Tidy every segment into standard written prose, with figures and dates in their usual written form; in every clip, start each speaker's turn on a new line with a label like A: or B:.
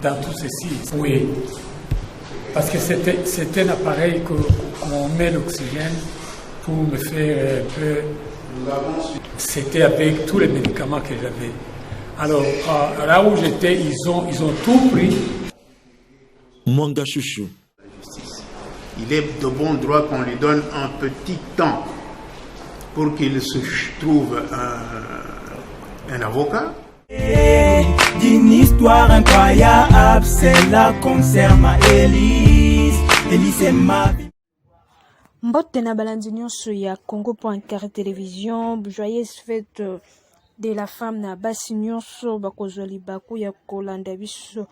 A: dans tout ceci. Oui, parce que c'était un appareil qu'on met l'oxygène pour me faire un peu... C'était avec tous les médicaments que j'avais. Alors, là où j'étais, ils ont tout pris.
B: Mwanga Chouchou.
C: Il est de bon droit qu'on lui donne un petit temps pour qu'il se trouve un avocat.
D: D'une histoire incroyable, celle-là concerne ma Élise. Élise est ma vie.
E: Mbote na balandi nyonso ya Congo.Carré Télévision, joyeuse fête de la femme na basi nyonso bakozwa libaku ya kolanda biso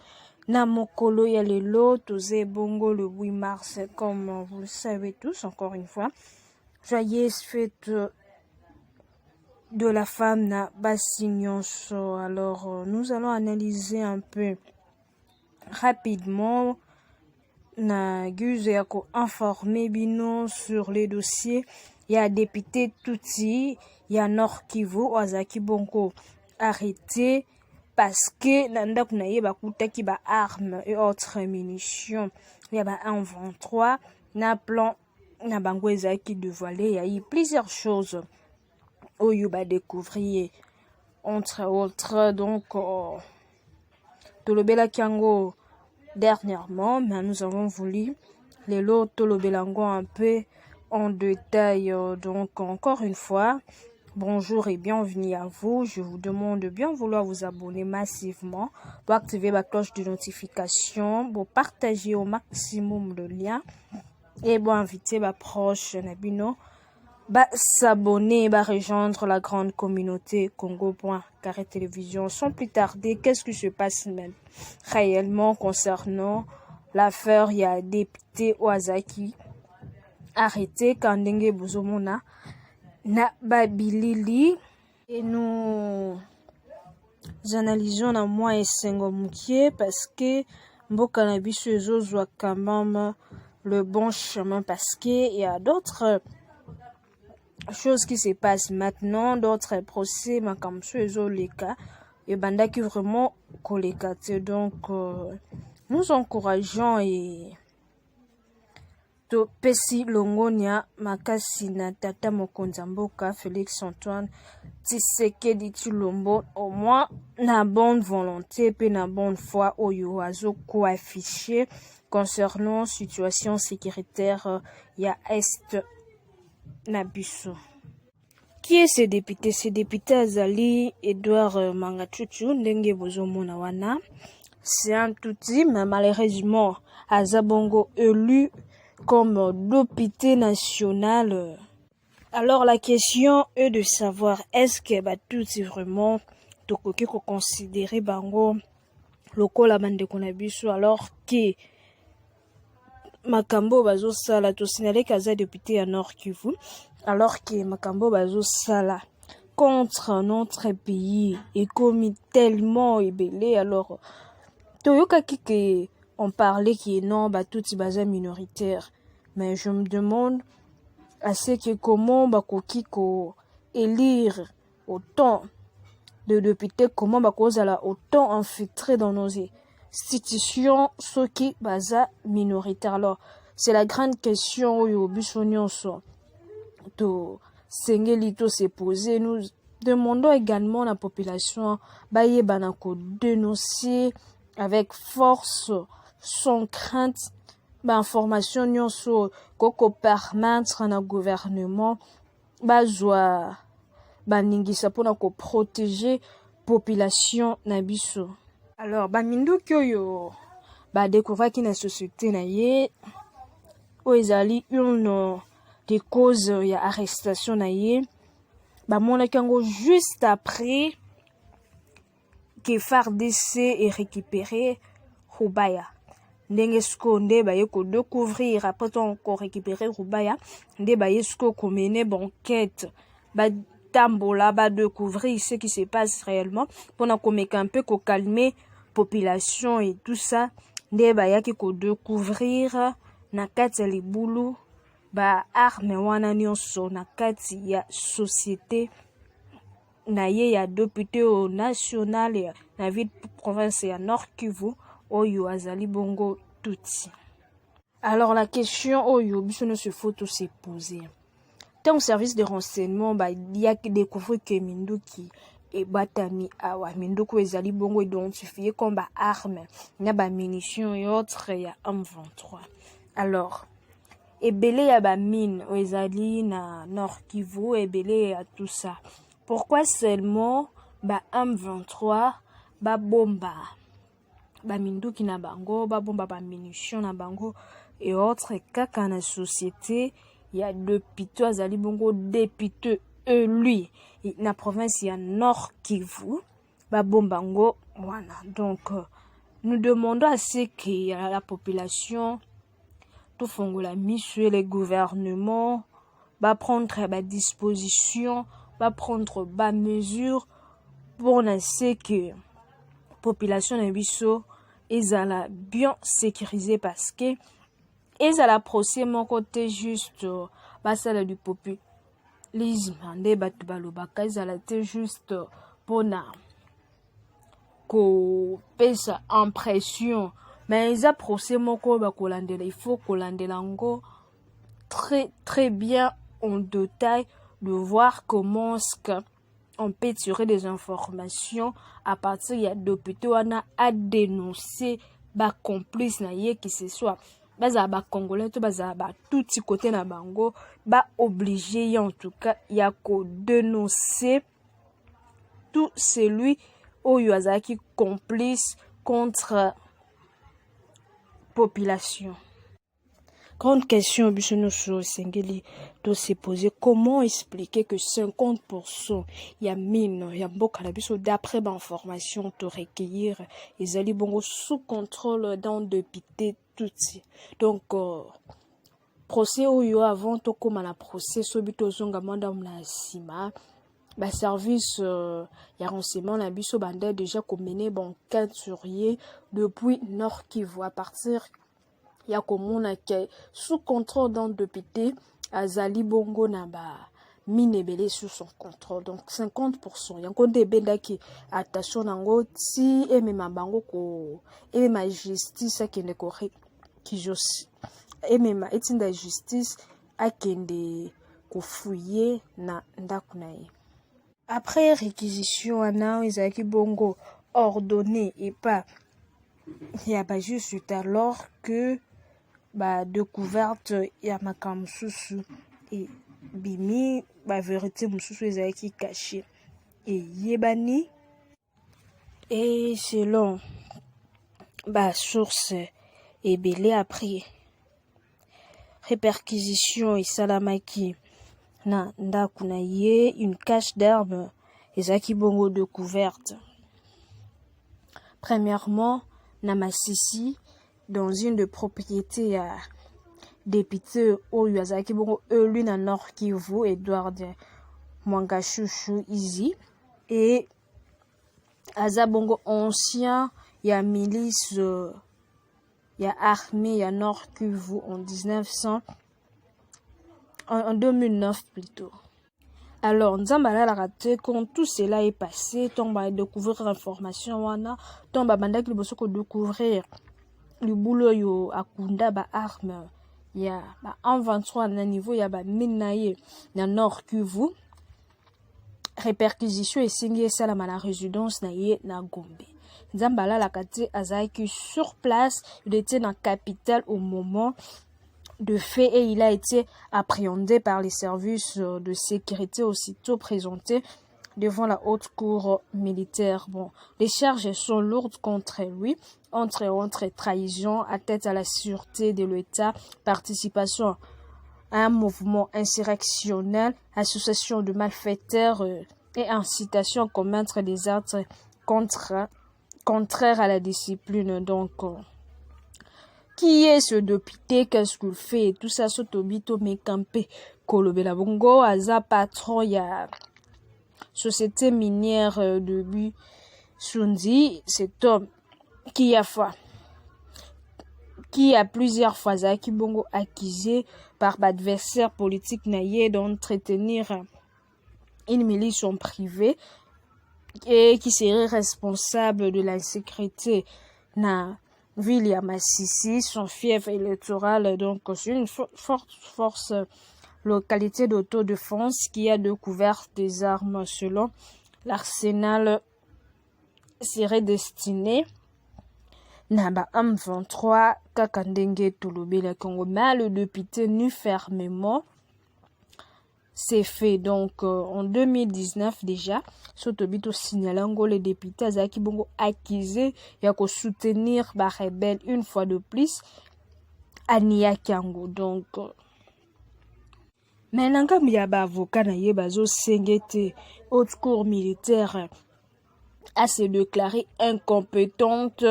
E: na mokolo ya lelo toze bongo le 8 mars comme vous le savez tous encore une fois. Joyeuse fête de la femme na basi nyonso. Alors nous allons analyser un peu rapidement na guise ya ko informer bino sur les dossiers ya député Tutsi ya Nord Kivu Wazaki Bongo arrêté parce que nanda kuna ye bakutaki ba armes et autres munitions ya ba 123 na plan na bango ezaki dévoilé ya y plusieurs choses oyo ba découvrir entre autres donc tolobela kiango dernièrement, mais nous avons voulu les lots Tolobelango un peu en détail. Donc, encore une fois, bonjour et bienvenue à vous. Je vous demande de bien vouloir vous abonner massivement pour activer la cloche de notification, pour partager au maximum le lien et pour inviter ma proche Nabino. S'abonner, rejoindre la grande communauté Congo.Carré Télévision. Sans plus tarder, qu'est-ce qui se passe même réellement concernant l'affaire il y a député Wazaki arrêté Kandenge Bozomona na Babilili et nous analysons na moi et Sengo Moukié parce que Mboka na biso ezozwa quand même le bon chemin parce que il y a d'autres choses qui se passent maintenant, d'autres procès, mais comme ça, ils ont les cas, et banda qui vraiment collecte. Donc, nous encourageons et to pesi longonia makasi na tata mokonza mboka Félix Antoine Tshisekedi Tshilombo au moins na bonne volonté pe na bonne foi oyo azoko affiché concernant situation sécuritaire ya est Nabiso. Qui est ce député? Ce député Azali Edouard Mangachuchu ndenge bozomona wana. C'est un Tutsi, mais malheureusement Azabongo élu comme député national. Alors la question est de savoir est-ce que Tutsi vraiment tokoki ko considérer bango lokola bande konabiso alors que Makambo bazo sala to signalé kaza député à Nord Kivu alors que Makambo bazo sala contre notre pays et comme tellement ébélé alors toyoka ki on parlait qui est non Tutsi baza minoritaire mais je me demande à ce que comment bakoki ko élire autant de députés comment bakozala autant infiltré dans nos institutions ceux qui baza minoritaire. Alors c'est la grande question où Bissonionso to sengeli to se poser. Nous demandons également à la population baye banako dénoncer avec force sans crainte information nyonso koko permettre na gouvernement bazwa baningisa pona ko protéger population na biso. Alors bamindu kyoyo découvrir qui na société na ye ezali une des causes ya arrestation na ye mona kango juste après que FARDC est récupéré Rubaya ndenge sko nde baye ko découvrir après encore récupérer Rubaya nde baye sko ko mener enquête tambola découvrir ce qui se passe réellement pour na komeka un peu ko calmer population et tout ça nde bayaki ko découvrir na kati ya libulu arme wana nyonso na kati ya société na ye ya député au national na ville province ya Nord Kivu oyo azali bongo tuti. Alors la question oyo biso no se faut tout se poser. Tant service de renseignement il y a découvert que Minduki et batami awa Minduku ezali bongo identifié comme arme, na ba munitions et autres ya M23. Alors ebele ya ba mine ezali na Nord Kivu, ebele ya tout ça. Pourquoi seulement ba M23 ba bomba ba Minduki na bango, ba bomba ba munitions na bango et autres kaka na société ya député azali bongo député lui na province ya Nord Kivu ba bombango wana. Donc nous demandons à ce que la population tout fongola mission les gouvernements va prendre ba disposition, va prendre ba mesures pour ce que population na biso ezala bien sécurisée, parce que ezala procès mon côté juste basala du populisme ande batu balobaka ezala te juste pona ko pesa impression, mais eza procès moko bakolandela, il faut kolandela ngo très bien en détail, de voir comment on peut tirer des informations à partir de député wana à dénoncer ba complice na ye qui ce soit baza ba congolais to baza ba tout côté na bango ba obligé en tout cas ya ko dénoncer tout celui oyo azaki complice contre population. Grande question biso nyonso sengeli to se poser, comment expliquer que 50% ya mine ya mboka na biso d'après ba information to recueillir ezali bongo sous contrôle d'un député tuti. Donc procès oyo avant to koma na procès sobi to zonga manda na sima ba service ya renseignement na biso banda déjà mener enquête sur ye depuis Nord Kivu, à partir ya komona ke sous contrôle d'un député azali bongo na ba mine belé sous son contrôle. Donc 50% yango de bendaki attention nango ti et même bango ko et ma justice akende ko ki josi et même etinda justice akende ko fouiller na ndako na ye. Après réquisition ana ezaki bongo ordonné et pas ya ba juste alors que ba découverte ya makambo susu et bimi ba vérité mususu ezaki caché et yebani, et selon ba source ebele après réperquisition et salamaki na ndako na ye une cache d'herbe ezaki bongo découverte. Premièrement na Masisi, dans une de propriétés à député oyo azaki bongo élu na Nord Kivu, Edward Mwangashushu Izi, et aza bongo ancien ya milice ya armée ya Nord Kivu en 2009 plutôt. Alors, Nzambala la raté, quand tout cela est passé, on va découvrir l'information, on va découvrir le boulot yo akunda ba arme ya ba M23 na niveau ya ba minaye na Nord Kivu. Réperquisition et signé ça la résidence na ye na Gombe. Nzambala la raté azaki sur place, il était dans la capitale au moment de fait et il a été appréhendé par les services de sécurité aussitôt présenté devant la haute cour militaire. Bon, les charges sont lourdes contre lui, entre trahison, atteinte à la sûreté de l'État, participation à un mouvement insurrectionnel, association de malfaiteurs et incitation à commettre des actes contraires à la discipline. Donc, qui est ce député, qu'est-ce qu'il fait, et tout ça, Sotobito Mekampe, Kolobela Bongo, Aza patron, il y a société minière de Sundi, cet homme qui a plusieurs fois Zaki Bongo accusé par l'adversaire politique naïe d'entretenir une milice en privé et qui serait responsable de la sécurité na ville ya Masisi, son fief électoral. Donc, c'est une forte localité d'autodéfense qui a découvert des armes. Selon l'arsenal, serait destiné Naba M23 Kakandenge Toulobi le Congo. Mais le député nu fermement c'est fait. Donc en 2019 déjà, Sotobito signalango les députés Azaki Bongo accusé ya ko soutenir ba rebelle une fois de plus à Niakango. Donc maintenant il y a ba avocat na ye bazo sengete haute cour militaire à se déclarer incompétente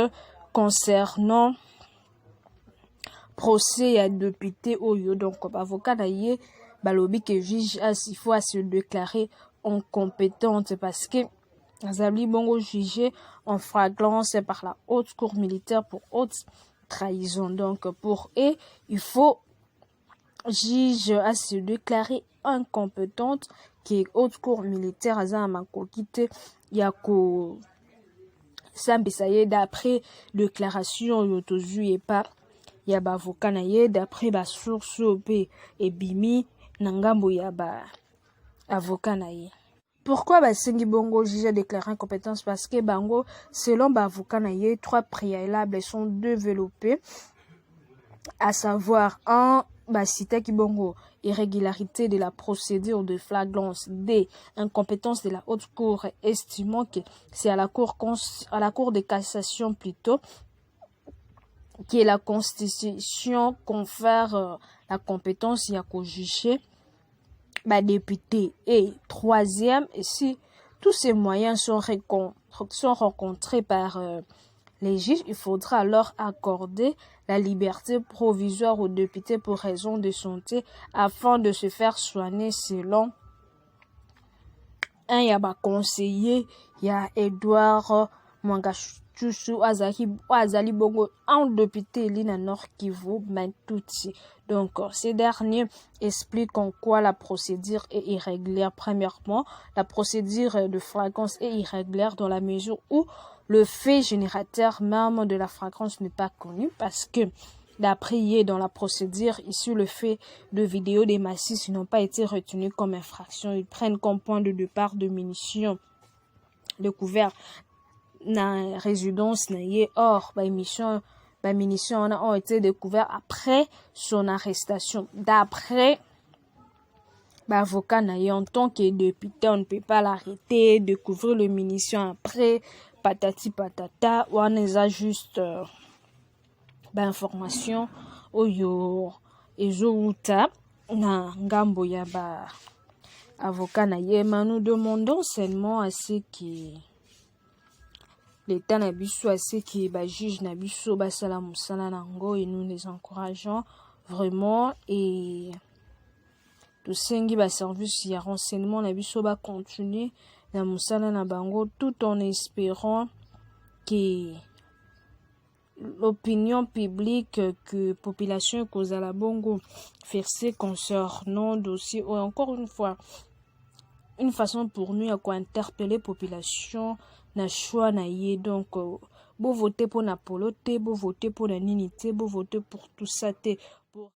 E: concernant procès à député Oyo. Donc avocat na ye balobi que juge il faut se déclarer incompétente parce que Azali Bongo jugé en flagrance par la haute cour militaire pour haute trahison. Donc pour eux, il faut juge à se déclarer incompétente qui haute cour militaire aza makokite yako sambisaye d'après déclaration yotozu et pas ya ba avocat na ye d'après ba source pe et bimi nangambo ya ba avocat na ye. Pourquoi Basengi Bongo juge déclaré incompétence? Parce que Bango, selon Bavoka na ye, 3 préalables sont développés, à savoir 1, Basitaki Bongo, irrégularité de la procédure de flagrance, D, incompétence de la haute cour, estimant que c'est à la cour de cassation plutôt, qui est la constitution confère la compétence y a qu'au juger député. Et 3e, et si tous ces moyens sont rencontrés par les juges, il faudra alors accorder la liberté provisoire aux députés pour raison de santé afin de se faire soigner selon un yaba conseiller, il y a Edouard Mwangashusu Azali Bongo, un député Lina Nord Kivu Mantouti. Donc, ces derniers expliquent en quoi la procédure est irrégulière. Premièrement, la procédure de flagrance est irrégulière dans la mesure où le fait générateur même de la flagrance n'est pas connu parce que d'après dans la procédure issue le fait de vidéos des massifs n'ont pas été retenus comme infraction. Ils prennent comme point de départ de munitions découvert na résidence na ye. Or, munitions ont été découvertes après son arrestation. D'après l'avocat na ye, en tant que député, on ne peut pas l'arrêter, découvrir les munitions après, patati patata, ou on a juste information oyo ezouta na ngambo ya ba avocat na ye. Mais nous demandons seulement à ce qui l'État na biso à ce qui ba juge na biso ba sala musala nango, et nous les encourageons vraiment. Et tout sengi ba service ya renseignement na biso ba continuer na musala na bango tout en espérant que l'opinion publique que population cause à la bongo versé concernant dossier ou encore une fois une façon pour nous à quoi interpeller population na choix na ye. Donc beau voter pour na polote, beau voter pour la ninité, beau voter pour tout ça te